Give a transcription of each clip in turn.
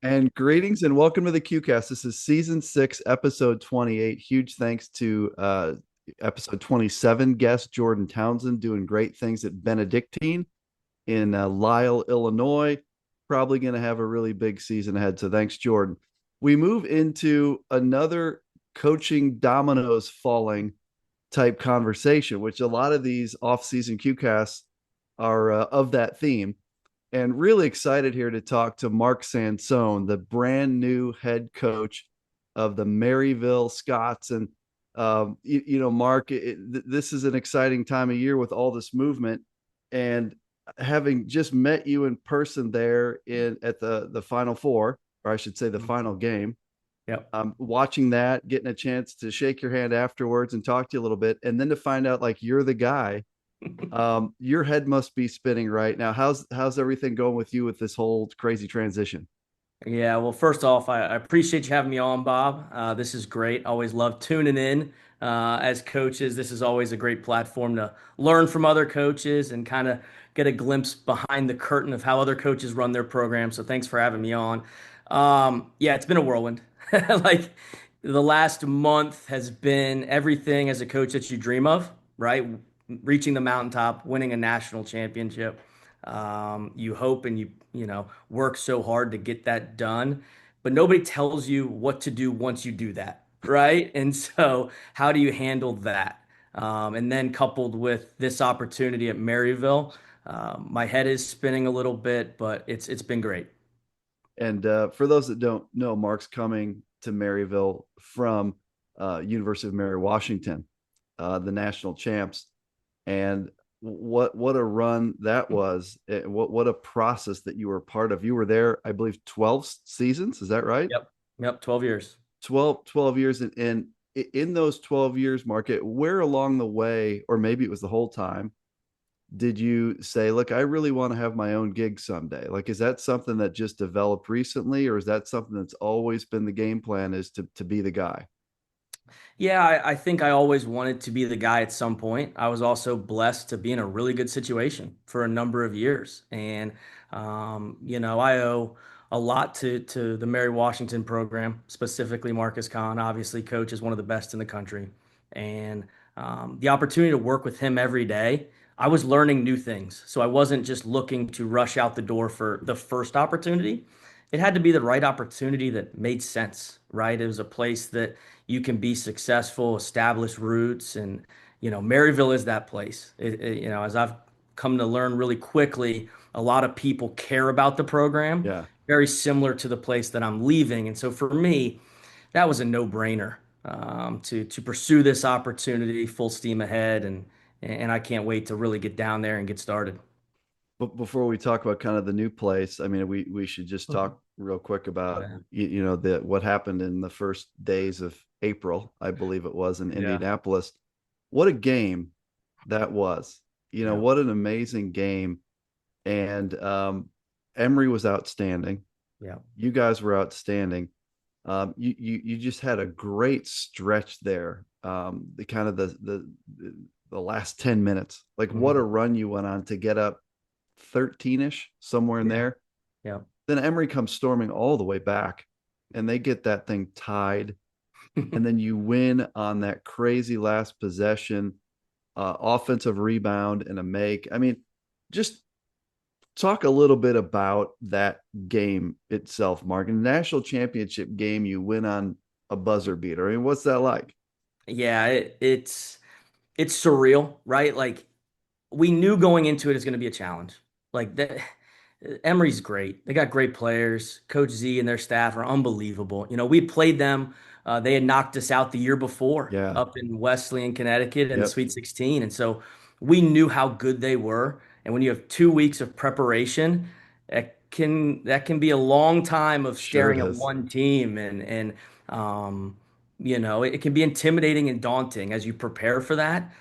And greetings and welcome to the QCast. This is season 6, episode 28. Huge thanks to episode 27 guest Jordan Townsend doing great things at Benedictine in Lisle, Illinois. Probably going to have a really big season ahead. So thanks, Jordan. We move into another coaching dominoes falling type conversation, which a lot of these off-season QCasts are of that theme. And really excited here to talk to Mark Sansone, the brand new head coach of the Maryville Scots. And Mark, this is an exciting time of year with all this movement. And having just met you in person there at the Final Four, or I should say the final game, Yep. watching that, getting a chance to shake your hand afterwards and talk to you a little bit, and then to find out like you're the guy. Your head must be spinning right now. How's everything going with you with this whole crazy transition? Yeah, well, first off, I appreciate you having me on, Bob. This is great. Always love tuning in as coaches. This is always a great platform to learn from other coaches and kind of get a glimpse behind the curtain of how other coaches run their program. So thanks for having me on. Yeah, it's been a whirlwind. Like the last month has been everything as a coach that you dream of, right? Reaching the mountaintop, winning a national championship. You hope and you work so hard to get that done, but nobody tells you what to do once you do that, right? And so, how do you handle that? And then coupled with this opportunity at Maryville, my head is spinning a little bit, but it's been great. And for those that don't know, Mark's coming to Maryville from University of Mary Washington, the national champs. And what a run that was. What a process that you were part of. You were there, I believe, 12 seasons. Is that right? Yep. Yep. 12 years. 12 years. And in those 12 years, Market, where along the way, or maybe it was the whole time, did you say, look, I really want to have my own gig someday? Like, is that something that just developed recently, or is that something that's always been the game plan, is to be the guy? Yeah, I think I always wanted to be the guy at some point. I was also blessed to be in a really good situation for a number of years. And, I owe a lot to the Mary Washington program, specifically Marcus Kahn. Obviously, coach is one of the best in the country. And the opportunity to work with him every day, I was learning new things. So I wasn't just looking to rush out the door for the first opportunity. It had to be the right opportunity that made sense, right? It was a place that you can be successful, establish roots, and Maryville is that place. As I've come to learn really quickly, a lot of people care about the program, Yeah. very similar to the place that I'm leaving. And so for me, that was a no-brainer to pursue this opportunity full steam ahead, and I can't wait to really get down there and get started. But before we talk about kind of the new place, I mean, we should just Mhm. talk real quick Oh, about yeah. the what happened in the first days of April, I believe it was, in Yeah. Indianapolis. What a game that was. Yeah. What an amazing game. And Emery was outstanding. Yeah. You guys were outstanding. You just had a great stretch there. The kind of the last 10 minutes. Like, what a Mhm. run you went on to get up 13ish, somewhere in Yeah. there. Yeah. Then Emery comes storming all the way back, and they get that thing tied. And then you win on that crazy last possession, offensive rebound and a make. I mean, just talk a little bit about that game itself, Mark. In the national championship game, you win on a buzzer beater. I mean, what's that like? Yeah, it's surreal, right? Like we knew going into it is going to be a challenge. Like that, Emory's great. They got great players. Coach Z and their staff are unbelievable. We played them. They had knocked us out the year before Yeah. up in Wesleyan, Connecticut, in the Yep. Sweet 16, and so we knew how good they were. And when you have 2 weeks of preparation, that can be a long time of Sure it staring at is. one team, and um, it can be intimidating and daunting as you prepare for that.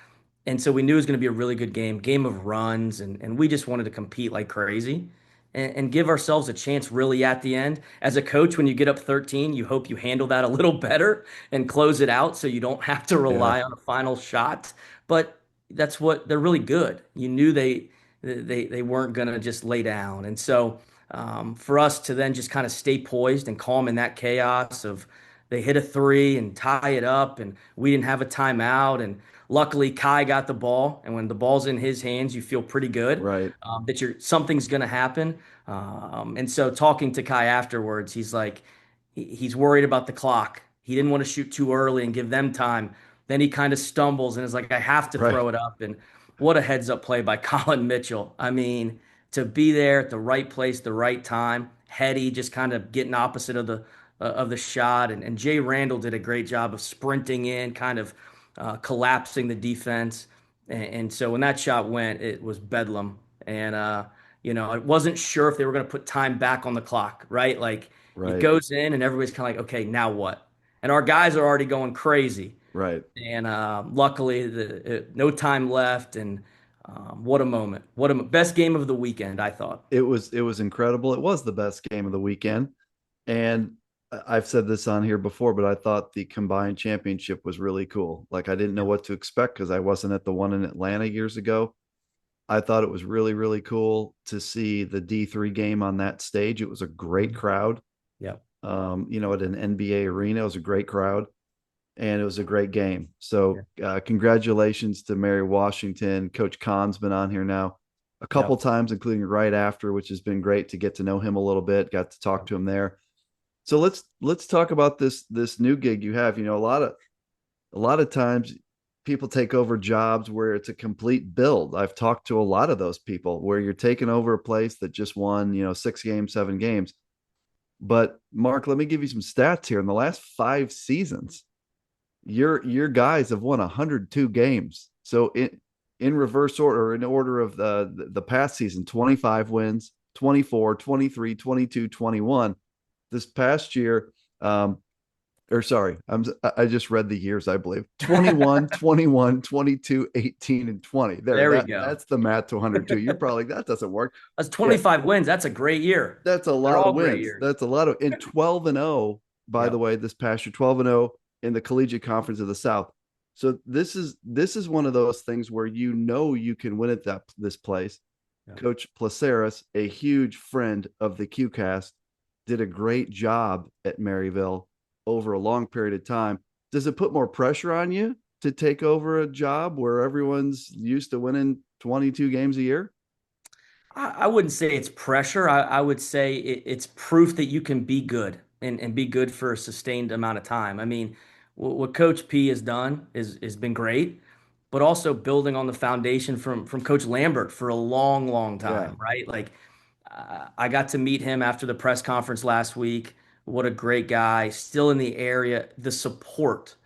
And so we knew it was going to be a really good game of runs, and we just wanted to compete like crazy and give ourselves a chance really at the end. As a coach, when you get up 13, you hope you handle that a little better and close it out so you don't have to Yeah. rely on a final shot. But that's what they're really good. You knew they weren't going to just lay down. And so For us to then just kind of stay poised and calm in that chaos of they hit a three and tie it up, and we didn't have a timeout. And luckily, Kai got the ball. And when the ball's in his hands, you feel pretty good Right. that something's going to happen. And so, talking to Kai afterwards, he's like, he's worried about the clock. He didn't want to shoot too early and give them time. Then he kind of stumbles and is like, I have to Right. throw it up. And what a heads up play by Colin Mitchell. I mean, to be there at the right place, the right time, heady, just kind of getting opposite of the shot. And Jay Randall did a great job of sprinting in, kind of collapsing the defense. And so when that shot went, it was bedlam. And I wasn't sure if they were going to put time back on the clock, right? Like it Right. goes in, and everybody's kind of like, okay, now what? And our guys are already going crazy. Right. And luckily, no time left. And what a moment! What a best game of the weekend, I thought. It was incredible. It was the best game of the weekend. And I've said this on here before, but I thought the combined championship was really cool. Like I didn't know Yeah, what to expect because I wasn't at the one in Atlanta years ago. I thought it was really, really cool to see the D3 game on that stage. It was a great crowd. yeah, At an NBA arena, it was a great crowd and it was a great game. yeah, So, congratulations to Mary Washington. Coach Khan's been on here now a yeah, couple times, including right after, which has been great to get to know him a little bit. Got to talk to him there. So let's talk about this new gig you have. A lot of times people take over jobs where it's a complete build. I've talked to a lot of those people where you're taking over a place that just won, 6 games, 7 games. But Mark, let me give you some stats here. In the last 5 seasons, your guys have won 102 games. So in reverse order, in order of the past season, 25 wins, 24, 23, 22, 21. This past year, or sorry, I just read the years, I believe. 21, 21, 22, 18, and 20. There, there we that go. that's the math to 102. You're probably that doesn't work. That's Yeah, 25 wins. That's a great year. that's a They're lot of all great wins. years. That's a lot of in 12-0, by the Yep. way, this past year, 12-0 in the Collegiate Conference of the South. So this is one of those things where you can win at this place. Yep. Coach Placeris, a huge friend of the QCast, did a great job at Maryville over a long period of time. Does it put more pressure on you to take over a job where everyone's used to winning 22 games a year? I wouldn't say it's pressure. I would say it's proof that you can be good and be good for a sustained amount of time. I mean, what Coach P has done is been great, but also building on the foundation from Coach Lambert for a long, long Yeah. time, right? Like I got to meet him after the press conference last week. What a great guy, still in the area. The support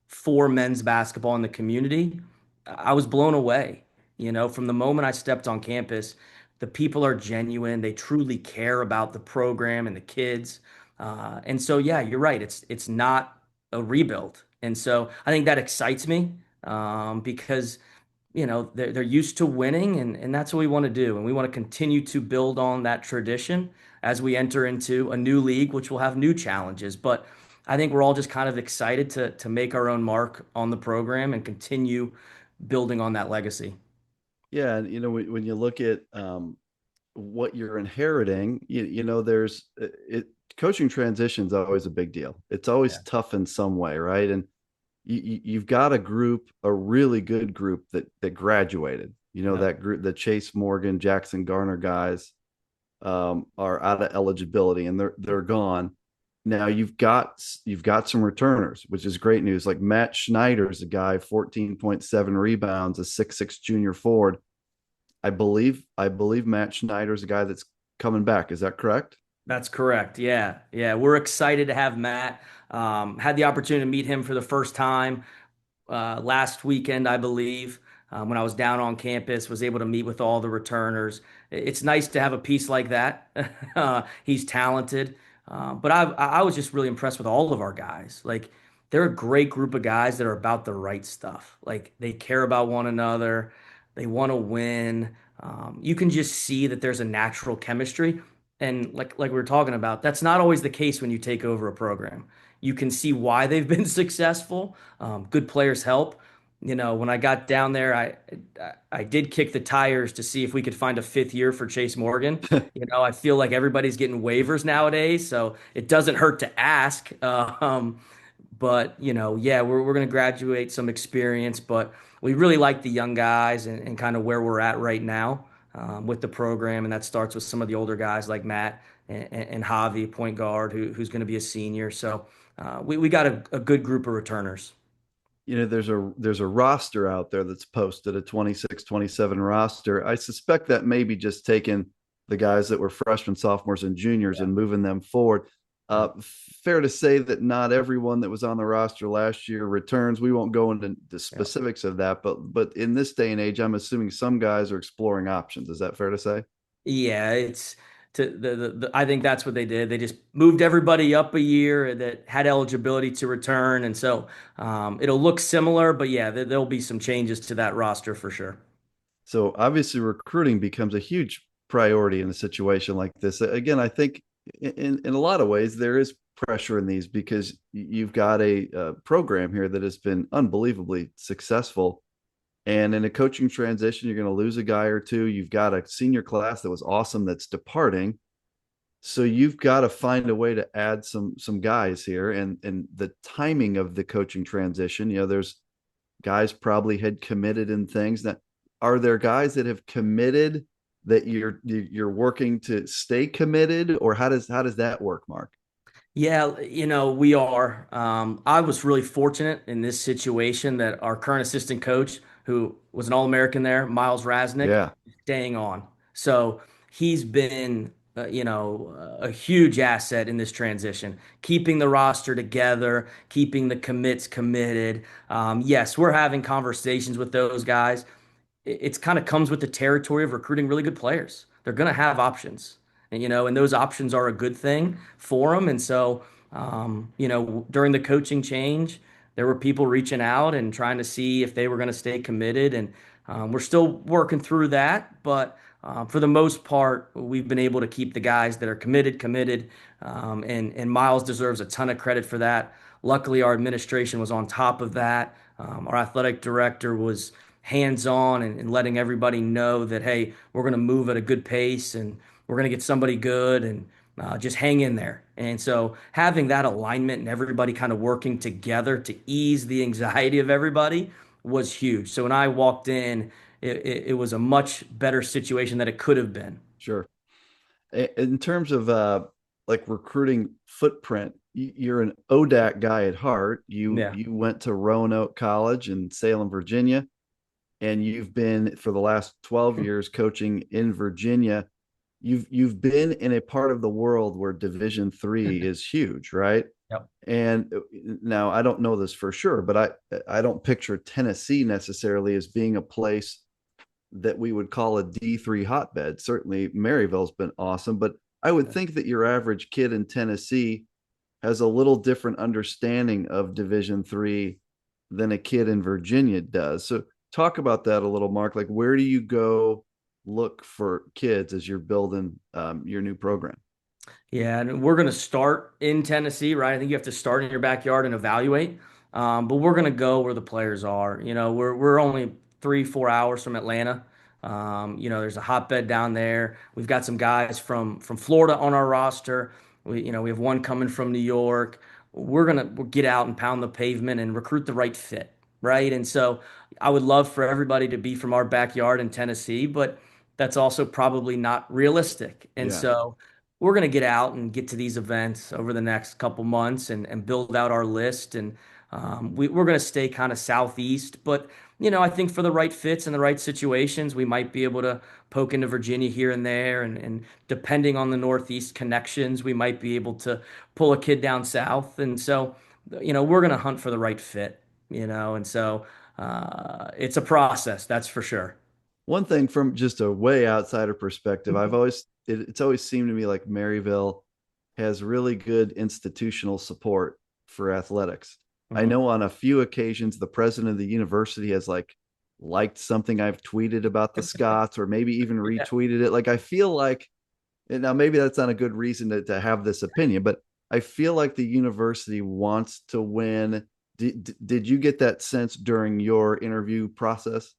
for men's basketball in the community, I was blown away. From the moment I stepped on campus, the people are genuine. They truly care about the program and the kids. And so, yeah, you're right. It's not a rebuild, and so I think that excites me because they're used to winning, and that's what we want to do, and we want to continue to build on that tradition as we enter into a new league, which will have new challenges. But I think we're all just kind of excited to make our own mark on the program and continue building on that legacy. Yeah, and when you look at what you're inheriting, there's coaching transition's always a big deal. It's always Yeah. tough in some way, right? And you've got a really good group that graduated. Yep. That group, the Chase Morgan, Jackson Garner guys, are out of eligibility and they're gone. Now you've got some returners, which is great news. Like Matt Schneider's a guy, 14.7 rebounds, a 6'6" junior forward. I believe Matt Schneider's a guy that's coming back. Is that correct? That's correct. Yeah. Yeah. We're excited to have Matt. Had the opportunity to meet him for the first time last weekend, I believe, when I was down on campus, was able to meet with all the returners. It's nice to have a piece like that. He's talented. But I was just really impressed with all of our guys. Like, they're a great group of guys that are about the right stuff. Like, they care about one another, they want to win. You can just see that there's a natural chemistry. And like we were talking about, that's not always the case when you take over a program. You can see why they've been successful. Good players help, when I got down there, I did kick the tires to see if we could find a fifth year for Chase Morgan. I feel like everybody's getting waivers nowadays, so it doesn't hurt to ask. But yeah, we're going to graduate some experience, but we really like the young guys and kind of where we're at right now with the program, and that starts with some of the older guys like Matt and Javi, point guard, who's going to be a senior. So we got a good group of returners. There's a roster out there that's posted, a 26-27 roster. I suspect that maybe just taking the guys that were freshmen, sophomores, and juniors Yeah. and moving them forward. Fair to say that not everyone that was on the roster last year returns. We won't go into the Yeah. specifics of that, but in this day and age, I'm assuming some guys are exploring options. Is that fair to say? Yeah, it's to I think that's what they did. They just moved everybody up a year that had eligibility to return, and so it'll look similar, but yeah, there'll be some changes to that roster for sure. So obviously, recruiting becomes a huge priority in a situation like this. Again, I think in a lot of ways there is pressure in these because you've got a program here that has been unbelievably successful. And in a coaching transition, you're going to lose a guy or two. You've got a senior class that was awesome that's departing. So you've got to find a way to add some guys here, and the timing of the coaching transition. There's guys probably had committed in things that are there guys that have committed that you're working to stay committed, or how does that work, Mark? Yeah, we are. I was really fortunate in this situation that our current assistant coach, who was an All-American there, Miles Rasnick, Yeah, is staying on. So he's been, a huge asset in this transition, keeping the roster together, keeping the commits committed. Yes, we're having conversations with those guys. It's kind of comes with the territory of recruiting really good players. They're going to have options, and those options are a good thing for them. And so, during the coaching change, there were people reaching out and trying to see if they were going to stay committed, and we're still working through that. But for the most part, we've been able to keep the guys that are committed, and Miles deserves a ton of credit for that. Luckily, our administration was on top of that. Our athletic director was hands-on and letting everybody know that, hey, we're going to move at a good pace and we're going to get somebody good and just hang in there. And so having that alignment and everybody kind of working together to ease the anxiety of everybody was huge. So when I walked in, it was a much better situation than it could have been. sure. In terms of like recruiting footprint, you're an ODAC guy at heart. you Yeah. you went to Roanoke College in Salem, Virginia, and you've been for the last 12 years coaching in Virginia. You've been in a part of the world where Division 3 is huge, right? Yep. And now I don't know this for sure, but I don't picture Tennessee necessarily as being a place that we would call a D3 hotbed. Certainly Maryville's been awesome, but I would think that your average kid in Tennessee has a little different understanding of Division 3 than a kid in Virginia does. So talk about that a little, Mark. Like, where do you go look for kids as you're building your new program? Yeah, and we're going to start in Tennessee, right? I think you have to start in your backyard and evaluate. But we're going to go where the players are. We're only 3, 4 hours from Atlanta. There's a hotbed down there. We've got some guys from Florida on our roster. We have one coming from New York. We're gonna get out and pound the pavement and recruit the right fit, right? And so I would love for everybody to be from our backyard in Tennessee, but that's also probably not realistic. And Yeah, so we're going to get out and get to these events over the next couple months and build out our list. And we're going to stay kind of southeast. But, I think for the right fits and the right situations, we might be able to poke into Virginia here and there. And depending on the Northeast connections, we might be able to pull a kid down south. And so, we're going to hunt for the right fit, and so it's a process, that's for sure. one thing from just a way outsider perspective, it's always seemed to me like Maryville has really good institutional support for athletics. I Mhm. know on a few occasions the president of the university has like liked something I've tweeted about the Scots, or maybe even Yeah. retweeted it. Like, I feel like, and now maybe that's not a good reason to have this opinion, but I feel like the university wants to win Did you get that sense during your interview process?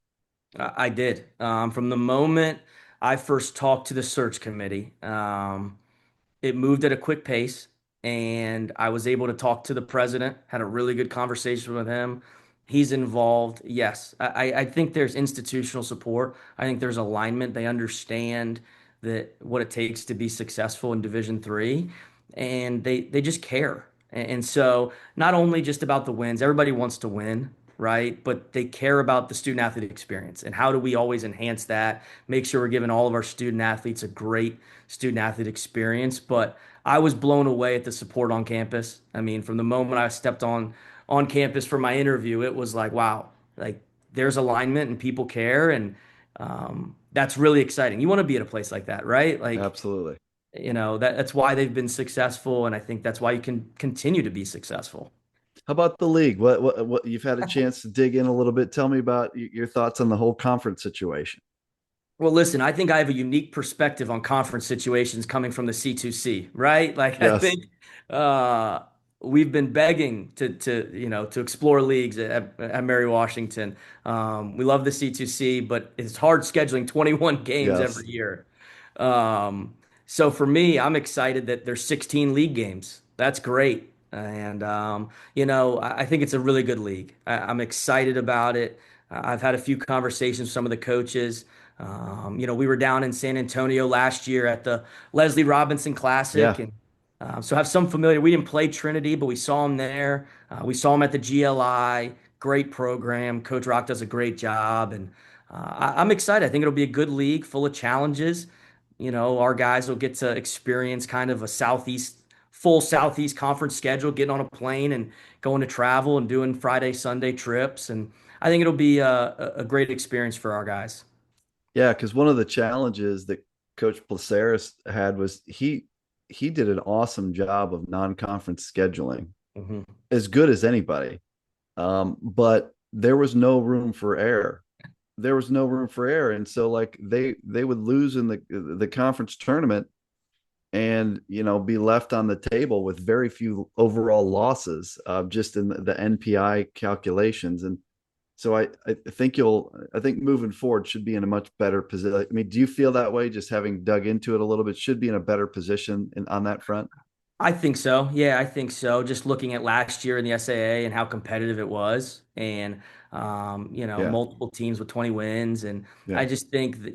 I did. From the moment I first talked to the search committee, it moved at a quick pace, and I was able to talk to the president, had a really good conversation with him. He's involved. Yes, I think there's institutional support. I think there's alignment. They understand that what it takes to be successful in Division 3, and they just care. And so not only just about the wins, everybody wants to win, right? But they care about the student athlete experience and how do we always enhance that, make sure we're giving all of our student athletes a great student athlete experience. But I was blown away at the support on campus. I mean, from the moment I stepped on campus for my interview, it was like, wow, like there's alignment and people care, and that's really exciting. You want to be at a place like that, right? Like, Absolutely. that's why they've been successful, and I think that's why you can continue to be successful. How about the league? What you've had a chance to dig in a little bit. Tell me about your thoughts on the whole conference situation. Well, listen, I think I have a unique perspective on conference situations coming from the C2C, right? Like I Yes. think uh we've been begging to explore leagues at Mary Washington. We love the C2C, but it's hard scheduling 21 games Yes. every year. Um, so for me, I'm excited that there's 16 league games. That's great. And I think it's a really good league. I'm excited about it. I've had a few conversations with some of the coaches. We were down in San Antonio last year at the Leslie Robinson Classic, Yeah. and so have some familiar. We didn't play Trinity, but we saw him there. We saw him at the GLI. Great program. Coach Rock does a great job, and I'm excited. I think it'll be a good league full of challenges. Our guys will get to experience kind of a full Southeast Conference schedule, getting on a plane and going to travel and doing Friday, Sunday trips, and I think it'll be a great experience for our guys. Yeah, because one of the challenges that Coach Placeris had was he did an awesome job of non-conference scheduling, Mhm. as good as anybody. But there was no room for error. There was no room for error, and so like they would lose in the conference tournament, and be left on the table with very few overall losses, just in the NPI calculations. And so I think moving forward should be in a much better position. I mean, do you feel that way? Just having dug into it a little bit, should be in a better position on that front. I think so. Yeah, I think so. Just looking at last year in the SAA and how competitive it was, and Yeah, multiple teams with 20 wins, and yeah, I just think that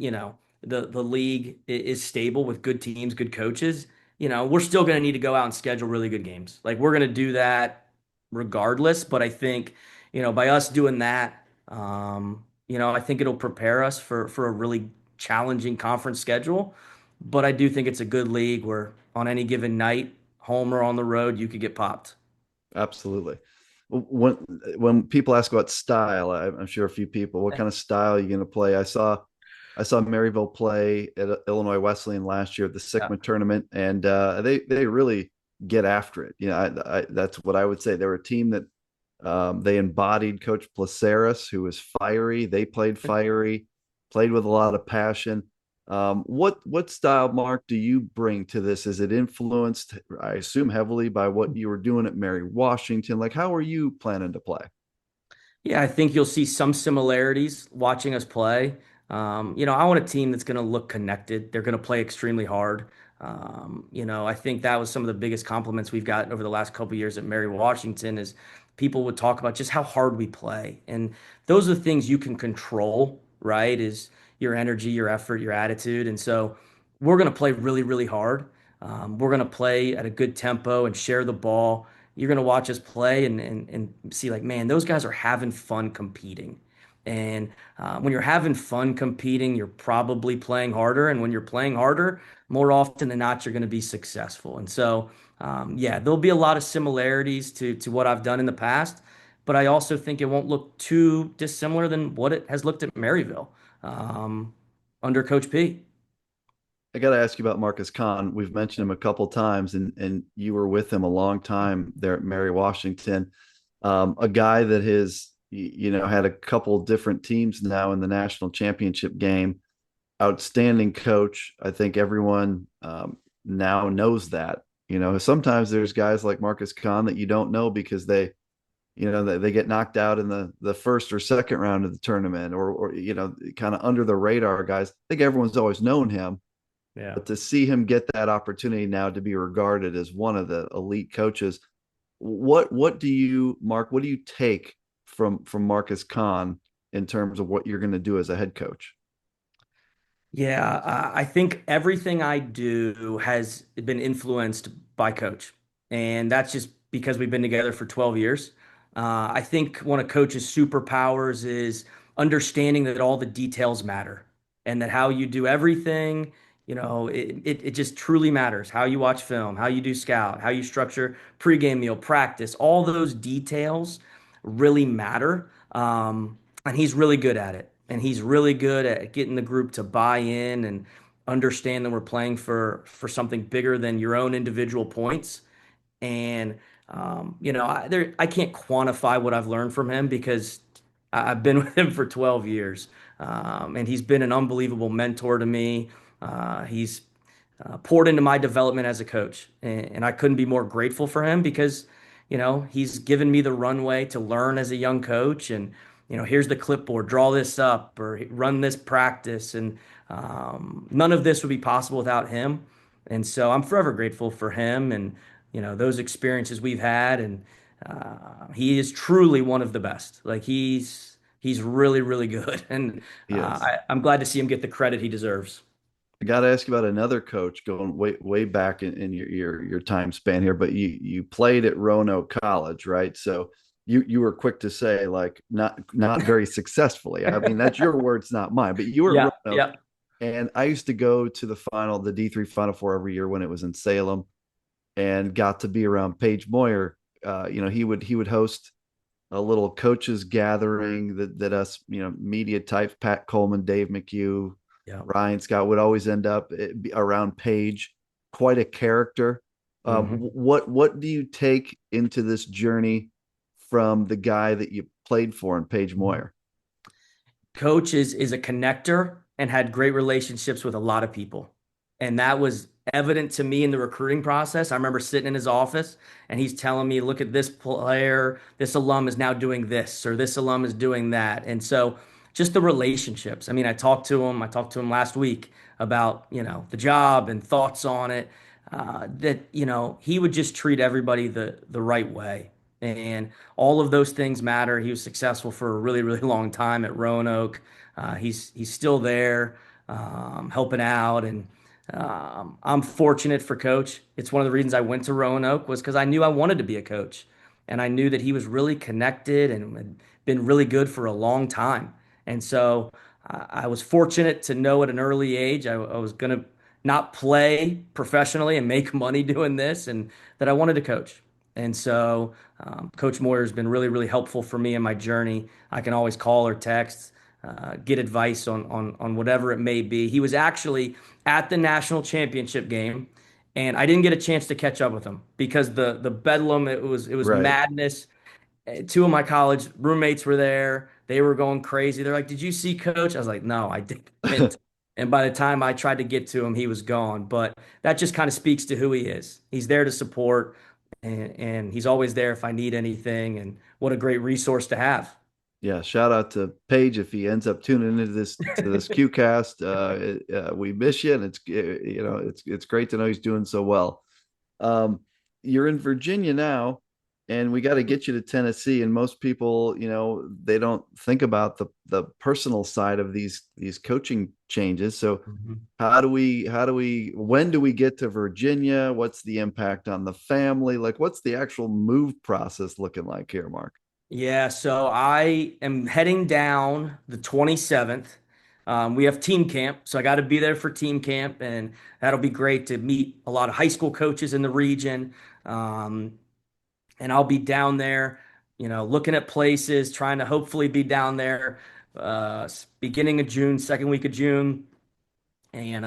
the league is stable with good teams, good coaches. We're still going to need to go out and schedule really good games. Like we're going to do that regardless. But I think by us doing that, I think it'll prepare us for a really challenging conference schedule. But I do think it's a good league where on any given night, home or on the road, you could get popped. absolutely. When when people ask about style, I'm sure a few people, what kind of style are you going to play? I saw Maryville play at Illinois Wesleyan last year at the Yeah. Sigma tournament, and they really get after it. That's what I would say. They were a team that they embodied Coach Placeris, who was fiery. They played fiery, played with a lot of passion. What style, Mark, do you bring to this? Is it influenced, I assume, heavily by what you were doing at Mary Washington? Like, how are you planning to play? Yeah, I think you'll see some similarities watching us play. I want a team that's going to look connected. They're going to play extremely hard. I think that was some of the biggest compliments we've gotten over the last couple of years at Mary Washington is people would talk about just how hard we play. And those are the things you can control, right? Is your energy, your effort, your attitude. And so we're going to play really, really hard. We're going to play at a good tempo and share the ball. You're going to watch us play and see like, man, those guys are having fun competing. And when you're having fun competing, you're probably playing harder. And when you're playing harder, more often than not, you're going to be successful. And so, yeah, there'll be a lot of similarities to what I've done in the past, but I also think it won't look too dissimilar than what it has looked at Maryville um, under Coach P. I got to ask you about Marcus Kahn. We've mentioned him a couple times, and you were with him a long time there at Mary Washington. A guy that has had a couple different teams now in the national championship game. Outstanding coach. I think everyone now knows that. Sometimes there's guys like Marcus Kahn that you don't know because they get knocked out in the first or second round of the tournament, or kind of under the radar guys. I think everyone's always known him, Yeah. but to see him get that opportunity now to be regarded as one of the elite coaches, what do you, Mark? What do you take from Marcus Kahn in terms of what you're going to do as a head coach? Yeah, I think everything I do has been influenced by coach. And that's just because we've been together for 12 years. I think one of coach's superpowers is understanding that all the details matter and that how you do everything, it just truly matters. How you watch film, how you do scout, how you structure pregame meal, practice, all those details really matter. And he's really good at it. And he's really good at getting the group to buy in and understand that we're playing for something bigger than your own individual points. And I can't quantify what I've learned from him because I've been with him for 12 years, and he's been an unbelievable mentor to me. He's poured into my development as a coach, and I couldn't be more grateful for him because he's given me the runway to learn as a young coach. And here's the clipboard, draw this up or run this practice, and none of this would be possible without him. And so I'm forever grateful for him and those experiences we've had. And he is truly one of the best. Like he's really really good, and Yes. I'm glad to see him get the credit he deserves. I got to ask you about another coach going way back in your time span here, but you played at Roanoke College, right? So you were quick to say like not very successfully. I mean, that's your words, not mine. But you were at Yeah, Roanoke, yeah. and I used to go to the D3 Final Four every year when it was in Salem, and got to be around Paige Moir. He would host a little coaches gathering that us media types, Pat Coleman, Dave McHugh, Yeah. Ryan Scott, would always end up around Paige. Quite a character. Hmm. What do you take into this journey from the guy that you played for in Paige Moyer? Coach is a connector and had great relationships with a lot of people. And that was evident to me in the recruiting process. I remember sitting in his office and he's telling me, look at this player, this alum is now doing this, or this alum is doing that. And so just the relationships. I mean, I talked to him last week about, the job and thoughts on it. That, he would just treat everybody the right way. And all of those things matter. He was successful for a really, really long time at Roanoke. He's still there, helping out, and I'm fortunate for Coach. It's one of the reasons I went to Roanoke was because I knew I wanted to be a coach, and I knew that he was really connected and had been really good for a long time. And so I was fortunate to know at an early age I was going to not play professionally and make money doing this, and that I wanted to coach. And so Coach Moyer has been really, really helpful for me in my journey. I can always call or text, get advice on whatever it may be. He was actually at the national championship game, and I didn't get a chance to catch up with him because the bedlam, it was Right. madness. Two of my college roommates were there. They were going crazy. They're like, "Did you see Coach?" I was like, "No, I didn't." And by the time I tried to get to him, he was gone. But that just kind of speaks to who he is. He's there to support, and he's always there if I need anything. And what a great resource to have. Yeah, shout out to Paige if he ends up tuning into this QCast. We miss you, and it's great to know he's doing so well. Um, you're in Virginia now, and we got to get you to Tennessee. And most people, they don't think about the personal side of these coaching changes. So Mhm. when do we get to Virginia? What's the impact on the family? Like, what's the actual move process looking like here, Mark? Yeah, so I am heading down the 27th. We have team camp, so I got to be there for team camp, and that'll be great to meet a lot of high school coaches in the region. Um, and I'll be down there, looking at places, trying to hopefully be down there beginning of June, second week of June, and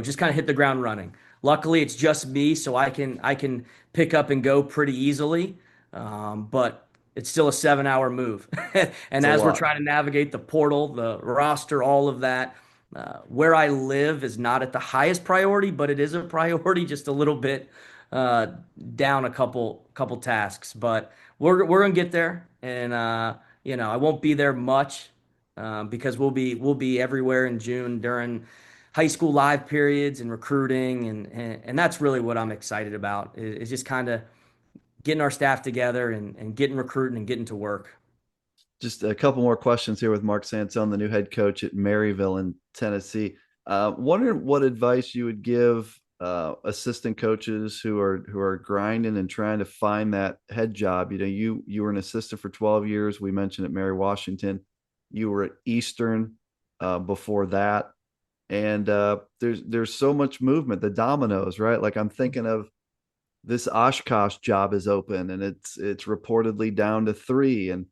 just kind of hit the ground running. Luckily, it's just me, so I can pick up and go pretty easily. But it's still a 7 hour move. It's And a as we're lot. trying to navigate the portal, the roster, all of that, where I live is not at the highest priority, but it is a priority just a little bit. uh, down a couple tasks, but we're gonna get there. And I won't be there much because we'll be everywhere in June during high school live periods and recruiting, and that's really what I'm excited about is just kind of getting our staff together and getting recruiting and getting to work. Just a couple more questions here with Mark Sansone, the new head coach at Maryville in Tennessee. Wondering what advice you would give assistant coaches who are grinding and trying to find that head job. You were an assistant for 12 years. We mentioned at Mary Washington. You were at Eastern before that, and there's so much movement. The dominoes, right? Like I'm thinking of this Oshkosh job is open, and it's reportedly down to three, and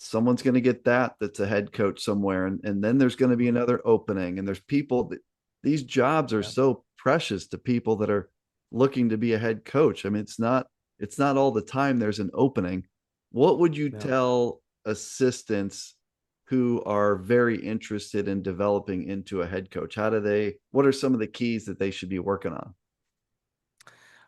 someone's going to get that's a head coach somewhere, and then there's going to be another opening, and there's people that these jobs are Yeah. so precious to people that are looking to be a head coach. I mean, it's not all the time there's an opening. What would you Yeah. tell assistants who are very interested in developing into a head coach? What are some of the keys that they should be working on?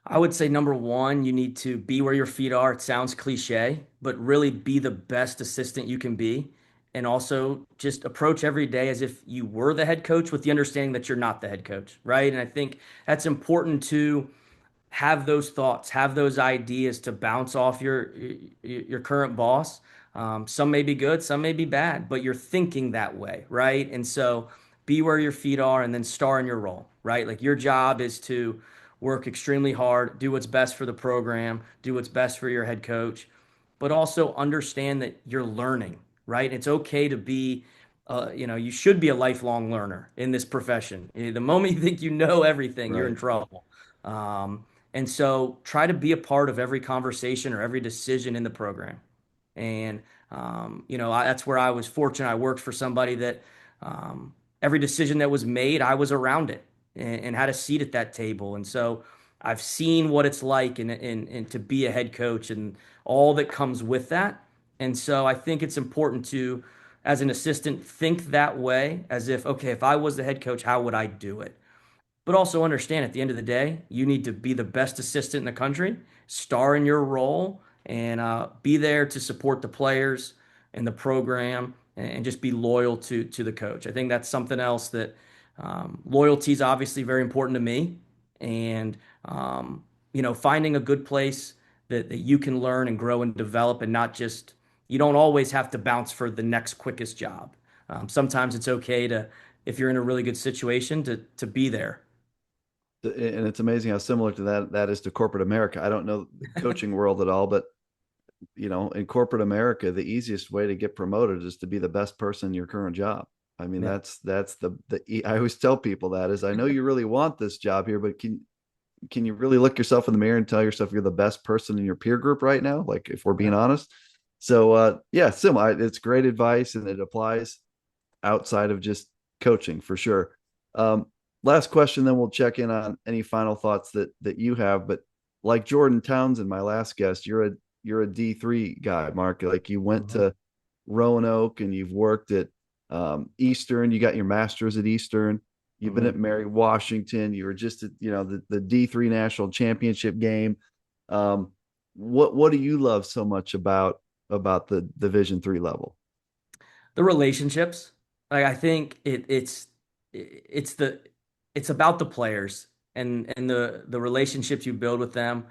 I would say number one, you need to be where your feet are. It sounds cliche, but really be the best assistant you can be. And also just approach every day as if you were the head coach with the understanding that you're not the head coach, right? And I think that's important to have those thoughts, have those ideas to bounce off your current boss. Some may be good, some may be bad, but you're thinking that way, right? And so be where your feet are and then star in your role, right? Like your job is to work extremely hard, do what's best for the program, do what's best for your head coach, but also understand that you're learning, right? It's okay to be you should be a lifelong learner in this profession. The moment you think you know everything, you're in Right. trouble. Um, and so try to be a part of every conversation or every decision in the program. And, that's where I was fortunate. I worked for somebody that every decision that was made, I was around it and had a seat at that table. And so I've seen what it's like and to be a head coach and all that comes with that. And so I think it's important to, as an assistant, think that way as if, okay, if I was the head coach, how would I do it? But also understand at the end of the day, you need to be the best assistant in the country, star in your role, and be there to support the players and the program, and just be loyal to the coach. I think that's something else that loyalty is obviously very important to me, and finding a good place that you can learn and grow and develop, and not just you don't always have to bounce for the next quickest job. Sometimes it's okay to, if you're in a really good situation, to be there. And it's amazing how similar to that is to corporate America. I don't know the coaching world at all, but in corporate America, the easiest way to get promoted is to be the best person in your current job. I mean, Yeah. that's the I always tell people that is, I know you really want this job here, but can you really look yourself in the mirror and tell yourself you're the best person in your peer group right now? Like if we're being Yeah. honest. So yeah, similar. It's great advice and it applies outside of just coaching for sure. Um, Last question, then we'll check in on any final thoughts that you have. But like Jordan Townsend, my last guest, you're a D3 guy, Mark. Like you went Mhm. to Roanoke and you've worked at Eastern. You got your master's at Eastern. You've been at Mhm. Mary Washington. You were just at the D3 national championship game. What do you love so much about the Division 3 level? The relationships, like I think it's the it's about the players and the relationships you build with them.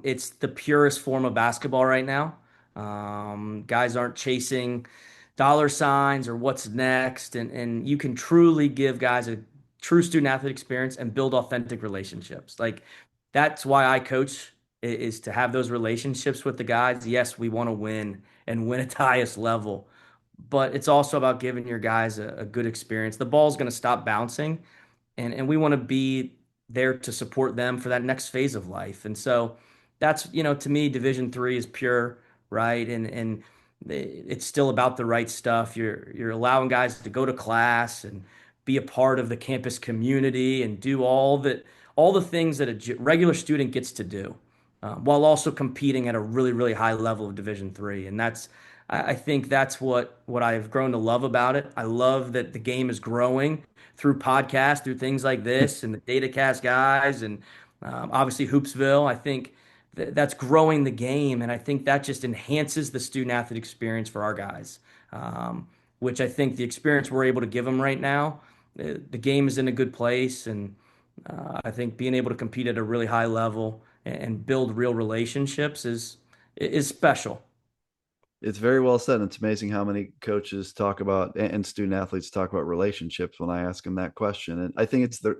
It's the purest form of basketball right now. Guys aren't chasing dollar signs or what's next, and you can truly give guys a true student athlete experience and build authentic relationships. Like that's why I coach is to have those relationships with the guys. Yes, we want to win and win at the highest level, but it's also about giving your guys a good experience. The ball's going to stop bouncing, and we want to be there to support them for that next phase of life. And so that's, to me, Division 3 is pure, right? And it's still about the right stuff. You're allowing guys to go to class and be a part of the campus community and do all the things that a regular student gets to do, while also competing at a really, really high level of Division 3. And I think that's what I've grown to love about it. I love that the game is growing through podcasts, through things like this, and the DataCast guys, and Obviously, Hoopsville, I think that's growing the game, and I think that just enhances the student athlete experience for our guys, which I think the experience we're able to give them right now, the game is in a good place, and I think being able to compete at a really high level and build real relationships is special. It's very well said. It's amazing how many coaches talk about and student athletes talk about relationships when I ask them that question. And I think it's the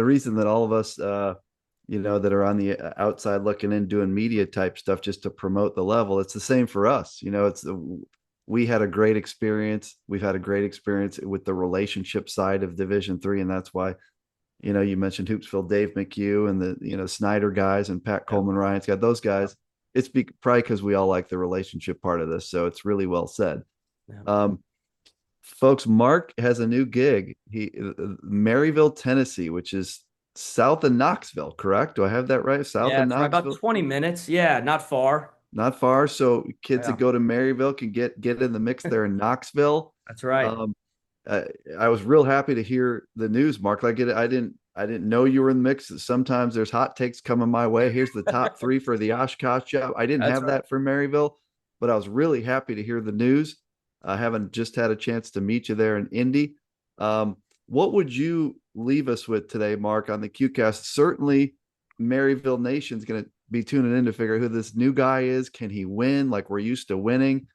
reason that all of us, that are on the outside looking in doing media type stuff just to promote the level. It's the same for us. We had a great experience. We've had a great experience with the relationship side of Division III, and that's why you mentioned Hoopsville, Dave McHugh, and the Snyder guys and Pat Yeah. Coleman, Ryan Scott, those guys. Probably because we all like the relationship part of this, so it's really well said. Yeah. Um, Folks, Mark has a new gig. Maryville, Tennessee, which is south of Knoxville, correct? Do I have that right? South Yeah, of it's right about Knoxville, 20 minutes. Yeah, not far. not far. So kids that Yeah, go to Maryville can get in the mix there in Knoxville. that's right. Um, uh, I was real happy to hear the news, Mark. I didn't know you were in the mix. Sometimes there's hot takes coming my way. Here's the top three for the Oshkosh job. I didn't That's have right. that for Maryville, but I was really happy to hear the news. I haven't just had a chance to meet you there in Indy. What would you leave us with today, Mark, on the QCast? Certainly, Maryville Nation's going to be tuning in to figure out who this new guy is. Can he win like we're used to winning?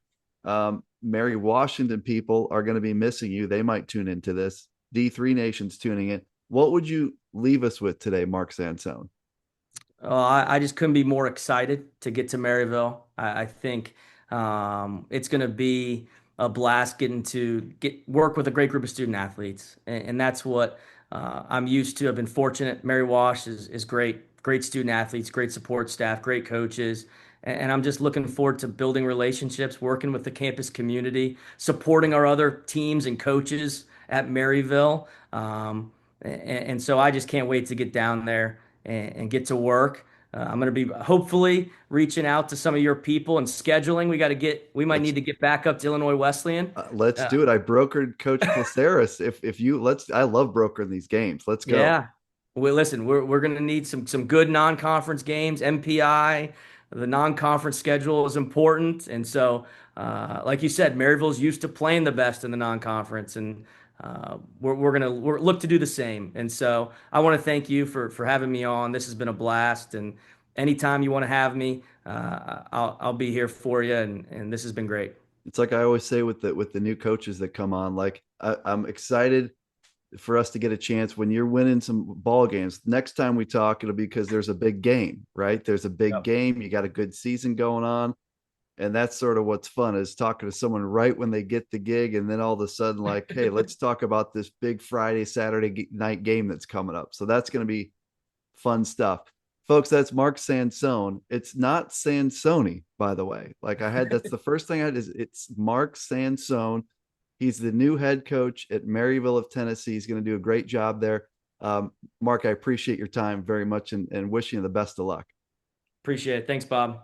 Mary Washington people are going to be missing you. They might tune into this. D3 Nation's tuning in. What would you leave us with today, Mark Sansone? I just couldn't be more excited to get to Maryville. I think it's going to be a blast getting to get work with a great group of student athletes, and that's what I'm used to. I've been fortunate. Mary Wash is great, great student athletes, great support staff, great coaches, and I'm just looking forward to building relationships, working with the campus community, supporting our other teams and coaches at Maryville. And so I just can't wait to get down there and get to work. I'm going to be hopefully reaching out to some of your people and scheduling. We might Let's need to get back up to Illinois Wesleyan. let's Uh, do it. I brokered Coach Placeris. If you let's I love brokering these games. Let's go. yeah. Well, listen, we're going to need some good non-conference games, MPI. The non-conference schedule is important, and so like you said, Maryville's used to playing the best in the non-conference, and we're look to do the same. And so I want to thank you for having me on. This has been a blast, and anytime you want to have me, I'll be here for you. And this has been great. It's like I always say with the new coaches that come on. Like I'm excited for us to get a chance when you're winning some ball games. Next time we talk, it'll be because there's a big game, right? There's a big Yep. game. You got a good season going on. And that's sort of what's fun is talking to someone right when they get the gig. And then all of a sudden, like, hey, let's talk about this big Friday, Saturday night game that's coming up. So that's going to be fun stuff. Folks, that's Mark Sansone. It's not Sansone, by the way. That's the first thing I had is it's Mark Sansone. He's the new head coach at Maryville of Tennessee. He's going to do a great job there. Mark, I appreciate your time very much and wishing you the best of luck. Appreciate it. Thanks, Bob.